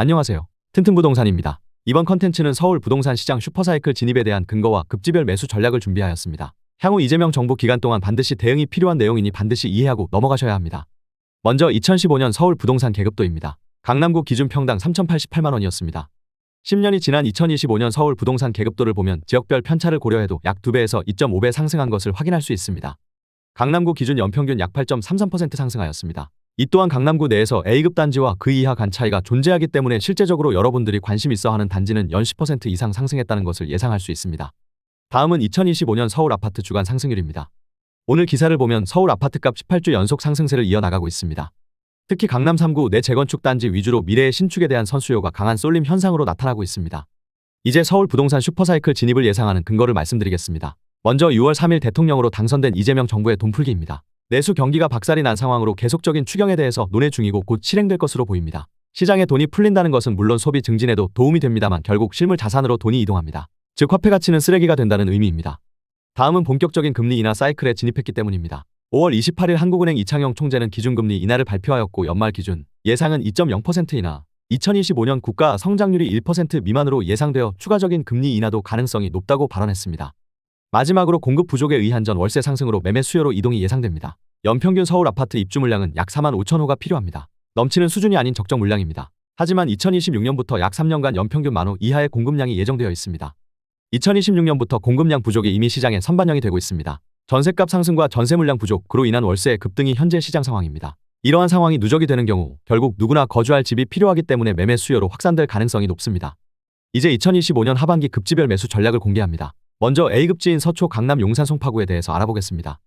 안녕하세요. 튼튼부동산입니다. 이번 컨텐츠는 서울 부동산 시장 슈퍼사이클 진입에 대한 근거와 급지별 매수 전략을 준비하였습니다. 향후 이재명 정부 기간 동안 반드시 대응이 필요한 내용이니 반드시 이해하고 넘어가셔야 합니다. 먼저 2015년 서울 부동산 계급도입니다. 강남구 기준 평당 3,088만 원이었습니다. 10년이 지난 2025년 서울 부동산 계급도를 보면 지역별 편차를 고려해도 약 2배에서 2.5배 상승한 것을 확인할 수 있습니다. 강남구 기준 연평균 약 8.33% 상승하였습니다. 이 또한 강남구 내에서 A급 단지와 그 이하 간 차이가 존재하기 때문에 실제적으로 여러분들이 관심 있어 하는 단지는 연 10% 이상 상승했다는 것을 예상할 수 있습니다. 다음은 2025년 서울 아파트 주간 상승률입니다. 오늘 기사를 보면 서울 아파트값 18주 연속 상승세를 이어나가고 있습니다. 특히 강남 3구 내 재건축 단지 위주로 미래의 신축에 대한 선수요가 강한 쏠림 현상으로 나타나고 있습니다. 이제 서울 부동산 슈퍼사이클 진입을 예상하는 근거를 말씀드리겠습니다. 먼저 6월 3일 대통령으로 당선된 이재명 정부의 돈풀기입니다. 내수 경기가 박살이 난 상황으로 계속적인 추경에 대해서 논의 중이고 곧 실행될 것으로 보입니다. 시장에 돈이 풀린다는 것은 물론 소비 증진에도 도움이 됩니다만 결국 실물 자산으로 돈이 이동합니다. 즉 화폐 가치는 쓰레기가 된다는 의미입니다. 다음은 본격적인 금리 인하 사이클에 진입했기 때문입니다. 5월 28일 한국은행 이창용 총재는 기준금리 인하를 발표하였고 연말 기준 예상은 2.0% 인하, 2025년 국가 성장률이 1% 미만으로 예상되어 추가적인 금리 인하도 가능성이 높다고 발언했습니다. 마지막으로 공급 부족에 의한 전 월세 상승으로 매매 수요로 이동이 예상됩니다. 연평균 서울 아파트 입주 물량은 약 4만 5천 호가 필요합니다. 넘치는 수준이 아닌 적정 물량입니다. 하지만 2026년부터 약 3년간 연평균 10,000호 이하의 공급량이 예정되어 있습니다. 2026년부터 공급량 부족이 이미 시장에 선반영이 되고 있습니다. 전셋값 상승과 전세 물량 부족, 그로 인한 월세의 급등이 현재 시장 상황입니다. 이러한 상황이 누적이 되는 경우 결국 누구나 거주할 집이 필요하기 때문에 매매 수요로 확산될 가능성이 높습니다. 이제 2025년 하반기 급지별 매수 전략을 공개합니다. 먼저 A급지인 서초 강남 용산 송파구에 대해서 알아보겠습니다.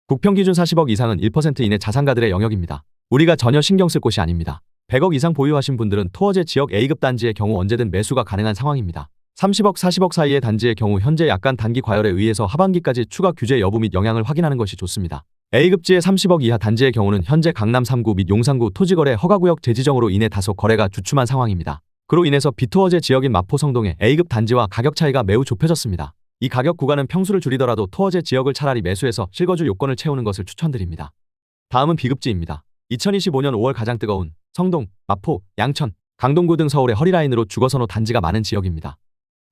국평 기준 40억 이상은 1% 이내 자산가들의 영역입니다. 우리가 전혀 신경 쓸 곳이 아닙니다. 100억 이상 보유하신 분들은 토어제 지역 A급 단지의 경우 언제든 매수가 가능한 상황입니다. 30억, 40억 사이의 단지의 경우 현재 약간 단기 과열에 의해서 하반기까지 추가 규제 여부 및 영향을 확인하는 것이 좋습니다. A급지의 30억 이하 단지의 경우는 현재 강남 3구 및 용산구 토지거래 허가구역 재지정으로 인해 다소 거래가 주춤한 상황입니다. 그로 인해서 비토어제 지역인 마포 성동의 A급 단지와 가격 차이가 매우 좁혀졌습니다. 이 가격 구간은 평수를 줄이더라도 토어제 지역을 차라리 매수해서 실거주 요건을 채우는 것을 추천드립니다. 다음은 B급지입니다. 2025년 5월 가장 뜨거운 성동, 마포, 양천, 강동구 등 서울의 허리라인으로 주거선호 단지가 많은 지역입니다.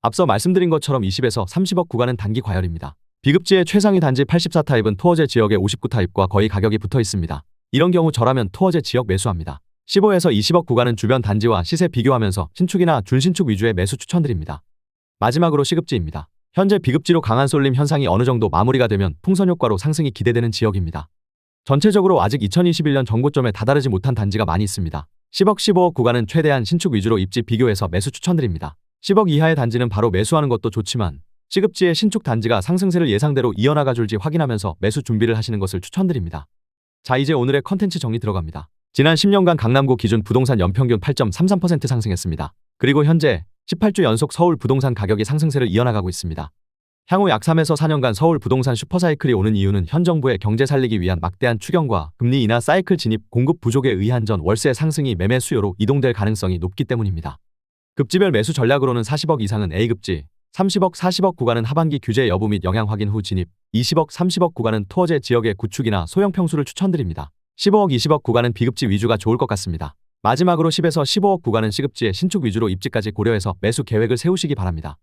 앞서 말씀드린 것처럼 20에서 30억 구간은 단기 과열입니다. B급지의 최상위 단지 84타입은 토어제 지역의 59타입과 거의 가격이 붙어 있습니다. 이런 경우 저라면 토어제 지역 매수합니다. 15에서 20억 구간은 주변 단지와 시세 비교하면서 신축이나 준신축 위주의 매수 추천드립니다. 마지막으로 C급지입니다. 현재 B급지로 강한 쏠림 현상이 어느 정도 마무리가 되면 풍선 효과로 상승이 기대되는 지역입니다. 전체적으로 아직 2021년 정고점에 다다르지 못한 단지가 많이 있습니다. 10억, 15억 구간은 최대한 신축 위주로 입지 비교해서 매수 추천드립니다. 10억 이하의 단지는 바로 매수하는 것도 좋지만 C급지의 신축 단지가 상승세를 예상대로 이어나가 줄지 확인하면서 매수 준비를 하시는 것을 추천드립니다. 자, 이제 오늘의 컨텐츠 정리 들어갑니다. 지난 10년간 강남구 기준 부동산 연평균 8.33% 상승했습니다. 그리고 현재 18주 연속 서울 부동산 가격이 상승세를 이어나가고 있습니다. 향후 약 3에서 4년간 서울 부동산 슈퍼사이클이 오는 이유는 현 정부의 경제 살리기 위한 막대한 추경과 금리 인하 사이클 진입, 공급 부족에 의한 전 월세 상승이 매매 수요로 이동될 가능성이 높기 때문입니다. 급지별 매수 전략으로는 40억 이상은 A급지, 30억, 40억 구간은 하반기 규제 여부 및 영향 확인 후 진입, 20억, 30억 구간은 토어제 지역의 구축이나 소형 평수를 추천드립니다. 15억, 20억 구간은 B급지 위주가 좋을 것 같습니다. 마지막으로 10에서 15억 구간은 C급지의 신축 위주로 입지까지 고려해서 매수 계획을 세우시기 바랍니다.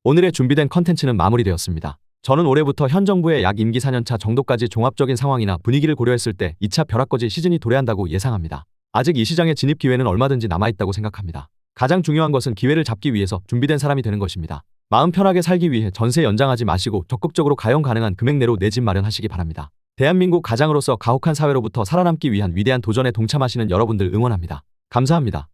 오늘의 준비된 컨텐츠는 마무리되었습니다. 저는 올해부터 현 정부의 약 임기 4년차 정도까지 종합적인 상황이나 분위기를 고려했을 때 2차 벼락거지 시즌이 도래한다고 예상합니다. 아직 이 시장의 진입 기회는 얼마든지 남아있다고 생각합니다. 가장 중요한 것은 기회를 잡기 위해서 준비된 사람이 되는 것입니다. 마음 편하게 살기 위해 전세 연장하지 마시고 적극적으로 가용 가능한 금액 내로 내 집 마련하시기 바랍니다. 대한민국 가장으로서 가혹한 사회로부터 살아남기 위한 위대한 도전에 동참하시는 여러분들 응원합니다. 감사합니다.